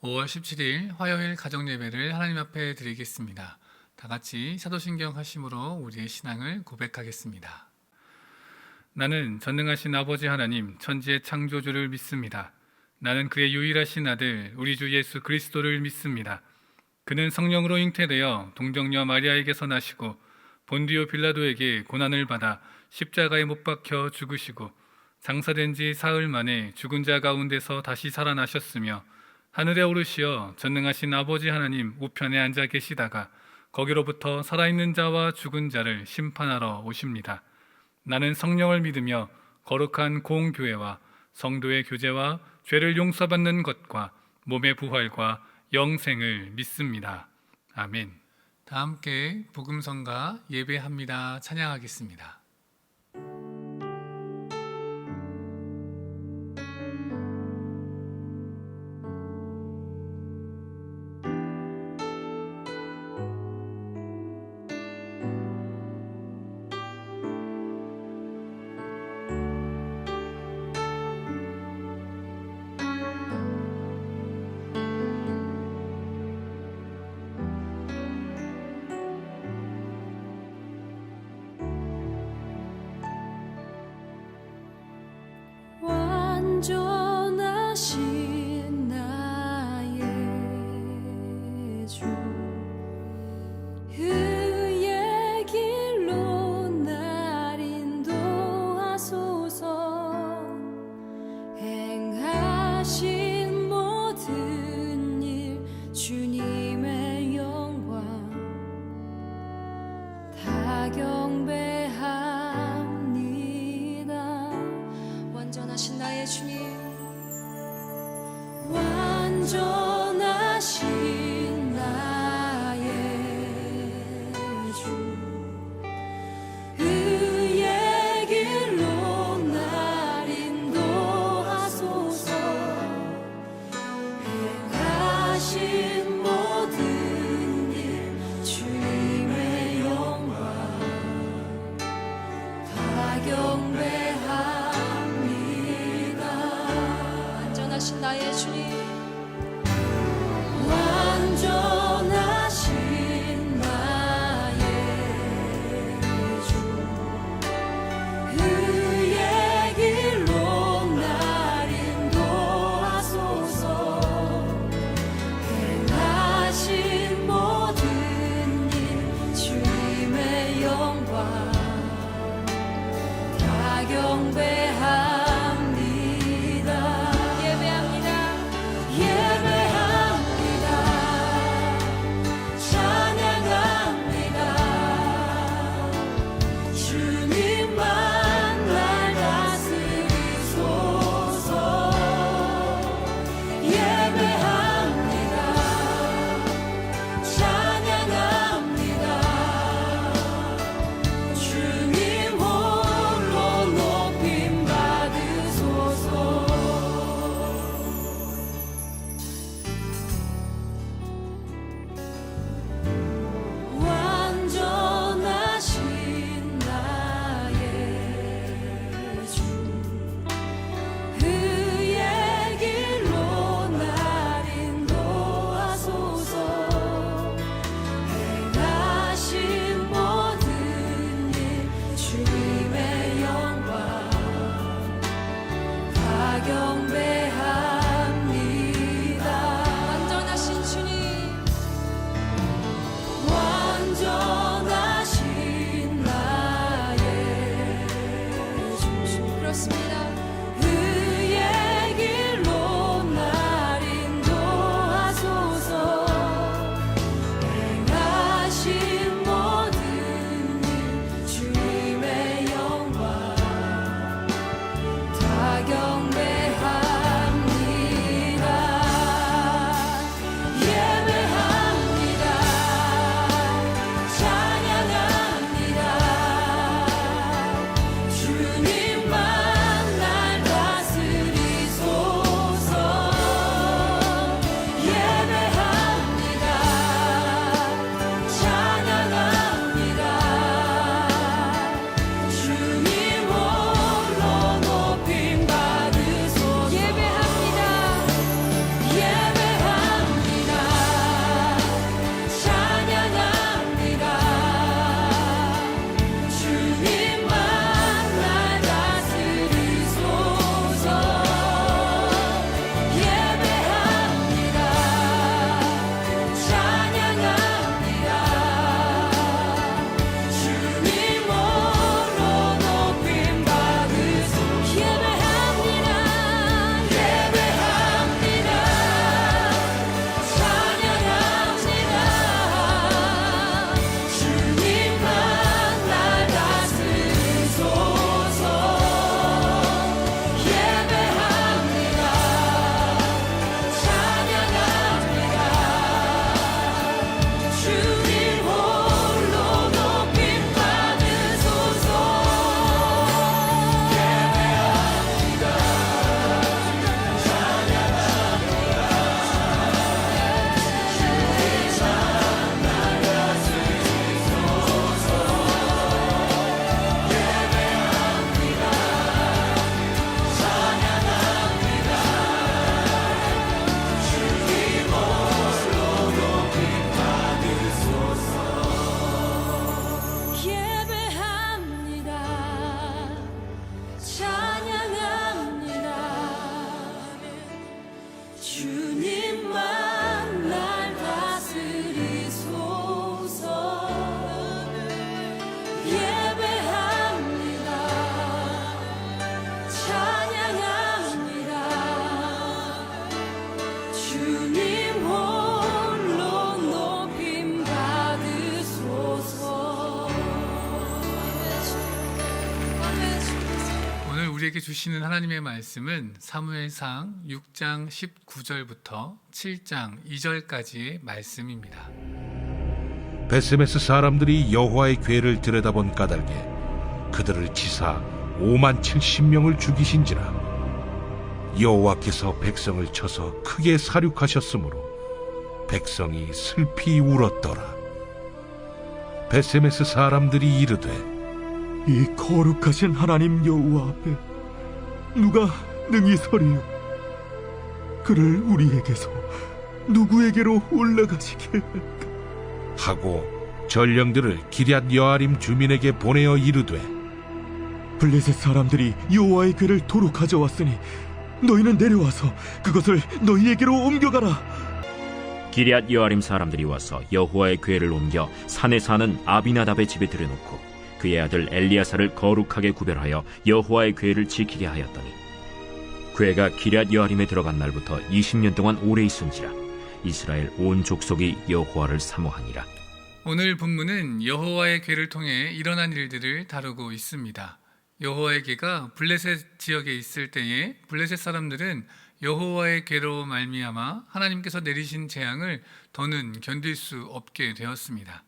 5월 17일 화요일 가정예배를 하나님 앞에 드리겠습니다. 다 같이 사도신경 하심으로 우리의 신앙을 고백하겠습니다. 나는 전능하신 아버지 하나님 천지의 창조주를 믿습니다. 나는 그의 유일하신 아들 우리 주 예수 그리스도를 믿습니다. 그는 성령으로 잉태되어 동정녀 마리아에게서 나시고 본디오 빌라도에게 고난을 받아 십자가에 못 박혀 죽으시고 장사된 지 사흘 만에 죽은 자 가운데서 다시 살아나셨으며 하늘에 오르시어 전능하신 아버지 하나님 우편에 앉아 계시다가 거기로부터 살아있는 자와 죽은 자를 심판하러 오십니다. 나는 성령을 믿으며 거룩한 공교회와 성도의 교제와 죄를 용서받는 것과 몸의 부활과 영생을 믿습니다. 아멘. 다 함께 복음성가 예배합니다. 찬양하겠습니다. 완전하신 나의 주 그의 길로 날 인도하소서. 행하신 모든 일 주님의 영광 다 경배합니다. 완전하신 나의 주님, 완전하신 나의 주 그의 길로 날 인도하소서. 행하신 모든 일 주님의 영광 다 경배합니다. 완전하신 나의 주님, 완전하신 나의 주 그의 길로 날 인도하소서. 행하신 모든 일 주님의 영광 다 경배합니다. 예배합니다. 주시는 하나님의 말씀은 사무엘상 6장 19절부터 7장 2절까지의 말씀입니다. 베세메스 사람들이 여호와의 궤를 들여다본 까닭에 그들을 치사 5만 70명을 죽이신지라. 여호와께서 백성을 쳐서 크게 사륙하셨으므로 백성이 슬피 울었더라. 베세메스 사람들이 이르되 이 거룩하신 하나님 여호와 앞에 누가 능히 서리요? 그를 우리에게서 누구에게로 올라가시게 할까? 하고 전령들을 기럇 여아림 주민에게 보내어 이르되 블레셋 사람들이 여호와의 궤를 도로 가져왔으니 너희는 내려와서 그것을 너희에게로 옮겨가라. 기럇 여아림 사람들이 와서 여호와의 궤를 옮겨 산에 사는 아비나답의 집에 들여놓고 그의 아들 엘리야사를 거룩하게 구별하여 여호와의 궤를 지키게 하였더니 궤가 기럇 여아림에 들어간 날부터 20년 동안 오래 있은지라. 이스라엘 온 족속이 여호와를 사모하니라. 오늘 본문은 여호와의 궤를 통해 일어난 일들을 다루고 있습니다. 여호와의 궤가 블레셋 지역에 있을 때에 블레셋 사람들은 여호와의 궤로 말미암아 하나님께서 내리신 재앙을 더는 견딜 수 없게 되었습니다.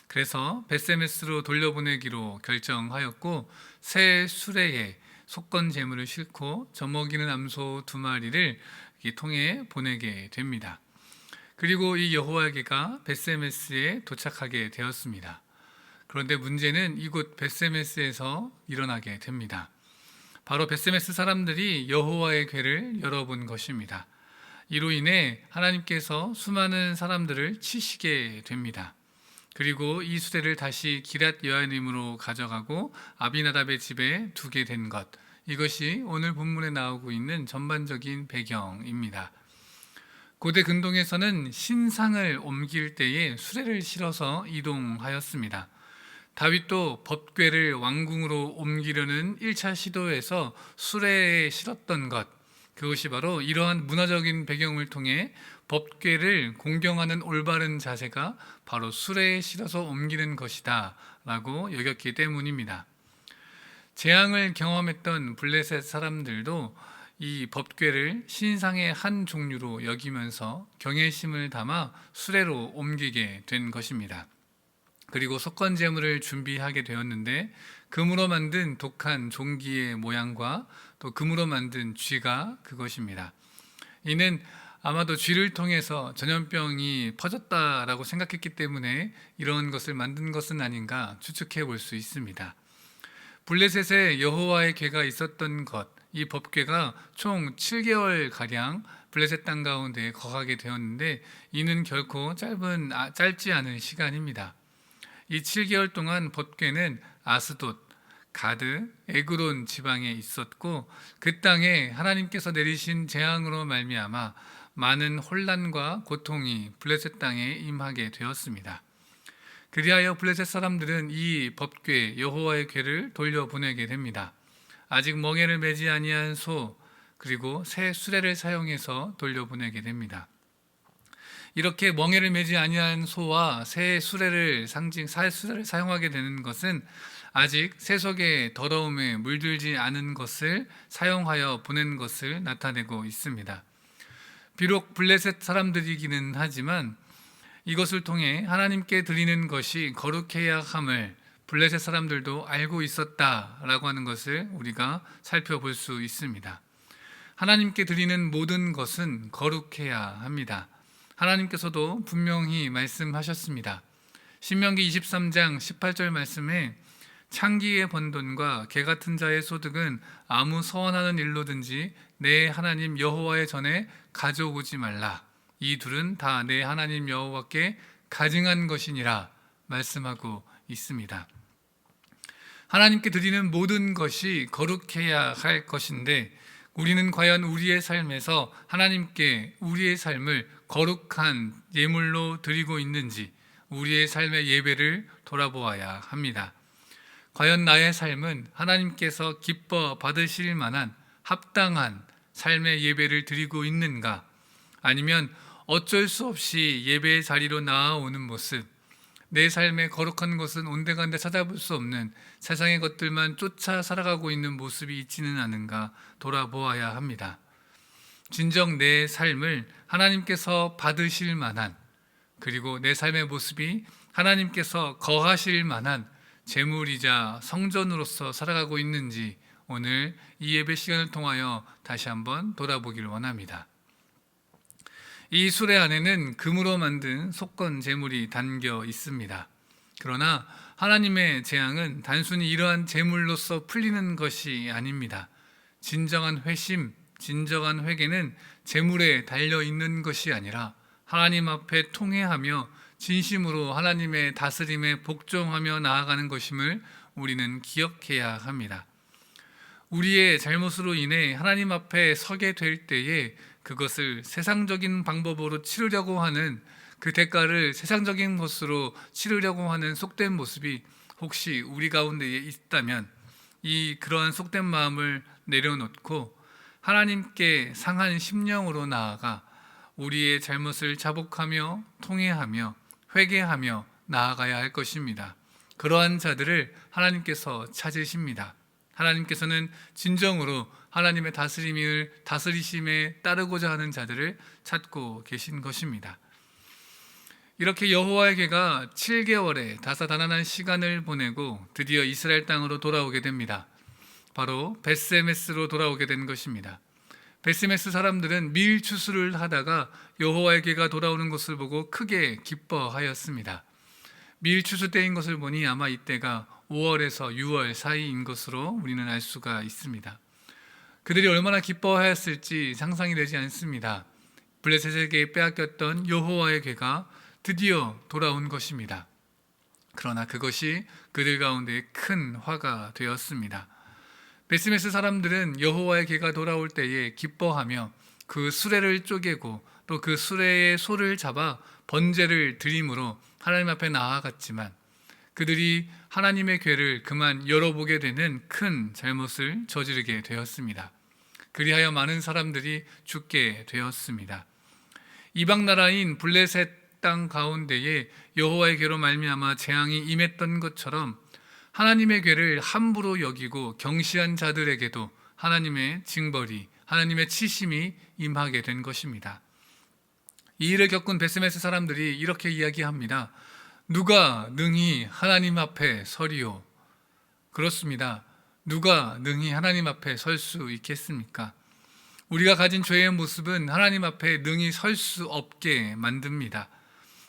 그래서 베세메스로 돌려보내기로 결정하였고 새 수레에 속건 제물을 싣고 젖먹이는 암소 2마리를 통해 보내게 됩니다. 그리고 이 여호와의 궤가 베세메스에 도착하게 되었습니다. 그런데 문제는 이곳 베세메스에서 일어나게 됩니다. 바로 베세메스 사람들이 여호와의 궤를 열어본 것입니다. 이로 인해 하나님께서 수많은 사람들을 치시게 됩니다. 그리고 이 수레를 다시 기럇 여아림으로 가져가고 아비나답의 집에 두게 된 것, 이것이 오늘 본문에 나오고 있는 전반적인 배경입니다. 고대 근동에서는 신상을 옮길 때에 수레를 실어서 이동하였습니다. 다윗도 법궤를 왕궁으로 옮기려는 1차 시도에서 수레에 실었던 것, 그것이 바로 이러한 문화적인 배경을 통해 법궤를 공경하는 올바른 자세가 바로 수레에 실어서 옮기는 것이다 라고 여겼기 때문입니다. 재앙을 경험했던 블레셋 사람들도 이 법궤를 신상의 한 종류로 여기면서 경외심을 담아 수레로 옮기게 된 것입니다. 그리고 속건 제물을 준비하게 되었는데 금으로 만든 독한 종기의 모양과 또 금으로 만든 쥐가 그것입니다. 이는 아마도 쥐를 통해서 전염병이 퍼졌다라고 생각했기 때문에 이런 것을 만든 것은 아닌가 추측해 볼 수 있습니다. 블레셋에 여호와의 궤가 있었던 것, 이 법궤가 총 7개월가량 블레셋 땅 가운데 거하게 되었는데 이는 결코 짧지 않은 시간입니다. 이 7개월 동안 법궤는 아스돗, 가드, 에그론 지방에 있었고 그 땅에 하나님께서 내리신 재앙으로 말미암아 많은 혼란과 고통이 블레셋 땅에 임하게 되었습니다. 그리하여 블레셋 사람들은 이 법궤 여호와의 궤를 돌려보내게 됩니다. 아직 멍에를 매지 아니한 소 그리고 새 수레를 사용해서 돌려보내게 됩니다. 이렇게 멍에를 매지 아니한 소와 새 수레를 사용하게 되는 것은 아직 세속의 더러움에 물들지 않은 것을 사용하여 보낸 것을 나타내고 있습니다. 비록 블레셋 사람들이기는 하지만 이것을 통해 하나님께 드리는 것이 거룩해야 함을 블레셋 사람들도 알고 있었다라고 하는 것을 우리가 살펴볼 수 있습니다. 하나님께 드리는 모든 것은 거룩해야 합니다. 하나님께서도 분명히 말씀하셨습니다. 신명기 23장 18절 말씀에 창기의 번돈과 개 같은 자의 소득은 아무 서원하는 일로든지 내 하나님 여호와의 전에 가져오지 말라. 이 둘은 다 내 하나님 여호와께 가증한 것이니라 말씀하고 있습니다. 하나님께 드리는 모든 것이 거룩해야 할 것인데 우리는 과연 우리의 삶에서 하나님께 우리의 삶을 거룩한 예물로 드리고 있는지 우리의 삶의 예배를 돌아보아야 합니다. 과연 나의 삶은 하나님께서 기뻐 받으실 만한 합당한 삶의 예배를 드리고 있는가? 아니면 어쩔 수 없이 예배의 자리로 나아오는 모습, 내 삶의 거룩한 것은 온데간데 찾아볼 수 없는 세상의 것들만 쫓아 살아가고 있는 모습이 있지는 않은가 돌아보아야 합니다. 진정 내 삶을 하나님께서 받으실 만한, 그리고 내 삶의 모습이 하나님께서 거하실 만한 재물이자 성전으로서 살아가고 있는지 오늘 이 예배 시간을 통하여 다시 한번 돌아보기를 원합니다. 이 수레 안에는 금으로 만든 속건 제물이 담겨 있습니다. 그러나 하나님의 재앙은 단순히 이러한 제물로서 풀리는 것이 아닙니다. 진정한 회심, 진정한 회개는 제물에 달려 있는 것이 아니라 하나님 앞에 통회하며 진심으로 하나님의 다스림에 복종하며 나아가는 것임을 우리는 기억해야 합니다. 우리의 잘못으로 인해 하나님 앞에 서게 될 때에 그것을 세상적인 방법으로 치르려고 하는, 그 대가를 세상적인 것으로 치르려고 하는 속된 모습이 혹시 우리 가운데 있다면 그러한 속된 마음을 내려놓고 하나님께 상한 심령으로 나아가 우리의 잘못을 자복하며 통회하며 회개하며 나아가야 할 것입니다. 그러한 자들을 하나님께서 찾으십니다. 하나님께서는 진정으로 하나님의 다스리심에 따르고자 하는 자들을 찾고 계신 것입니다. 이렇게 여호와의 괴가 7개월의 다사다난한 시간을 보내고 드디어 이스라엘 땅으로 돌아오게 됩니다. 바로 벳세메스로 돌아오게 된 것입니다. 벳세메스 사람들은 밀 추수를 하다가 여호와의 괴가 돌아오는 것을 보고 크게 기뻐하였습니다. 밀 추수 때인 것을 보니 아마 이때가 5월에서 6월 사이인 것으로 우리는 알 수가 있습니다. 그들이 얼마나 기뻐하였을지 상상이 되지 않습니다. 블레셋에게 빼앗겼던 여호와의 괴가 드디어 돌아온 것입니다. 그러나 그것이 그들 가운데 큰 화가 되었습니다. 벳세메스 사람들은 여호와의 괴가 돌아올 때에 기뻐하며 그 수레를 쪼개고 또 그 수레의 소를 잡아 번제를 드림으로 하나님 앞에 나아갔지만 그들이 하나님의 괴를 그만 열어보게 되는 큰 잘못을 저지르게 되었습니다. 그리하여 많은 사람들이 죽게 되었습니다. 이방 나라인 블레셋 땅 가운데에 여호와의 괴로 말미암아 재앙이 임했던 것처럼 하나님의 괴를 함부로 여기고 경시한 자들에게도 하나님의 징벌이, 하나님의 치심이 임하게 된 것입니다. 이 일을 겪은 벳세메스 사람들이 이렇게 이야기합니다. 누가 능히 하나님 앞에 서리요? 그렇습니다. 누가 능히 하나님 앞에 설 수 있겠습니까? 우리가 가진 죄의 모습은 하나님 앞에 능히 설 수 없게 만듭니다.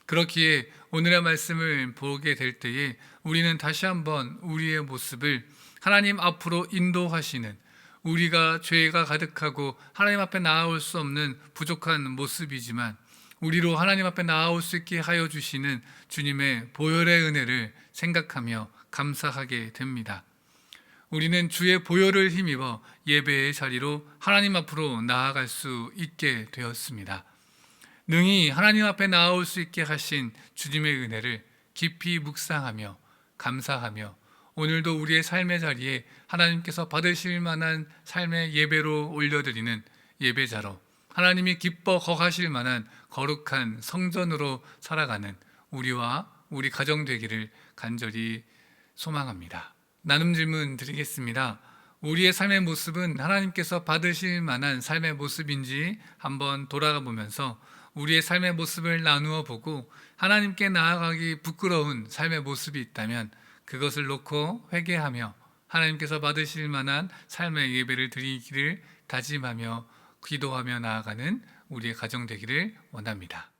그렇기에 오늘의 말씀을 보게 될 때에 우리는 다시 한번 우리의 모습을 하나님 앞으로 인도하시는, 우리가 죄가 가득하고 하나님 앞에 나아올 수 없는 부족한 모습이지만 우리로 하나님 앞에 나아올 수 있게 하여 주시는 주님의 보혈의 은혜를 생각하며 감사하게 됩니다. 우리는 주의 보혈을 힘입어 예배의 자리로 하나님 앞으로 나아갈 수 있게 되었습니다. 능히 하나님 앞에 나아올 수 있게 하신 주님의 은혜를 깊이 묵상하며 감사하며 오늘도 우리의 삶의 자리에 하나님께서 받으실 만한 삶의 예배로 올려드리는 예배자로, 하나님이 기뻐 거하실 만한 거룩한 성전으로 살아가는 우리와 우리 가정 되기를 간절히 소망합니다. 나눔 질문 드리겠습니다. 우리의 삶의 모습은 하나님께서 받으실 만한 삶의 모습인지 한번 돌아가 보면서 우리의 삶의 모습을 나누어 보고 하나님께 나아가기 부끄러운 삶의 모습이 있다면 그것을 놓고 회개하며 하나님께서 받으실 만한 삶의 예배를 드리기를 다짐하며 기도하며 나아가는 우리의 가정 되기를 원합니다.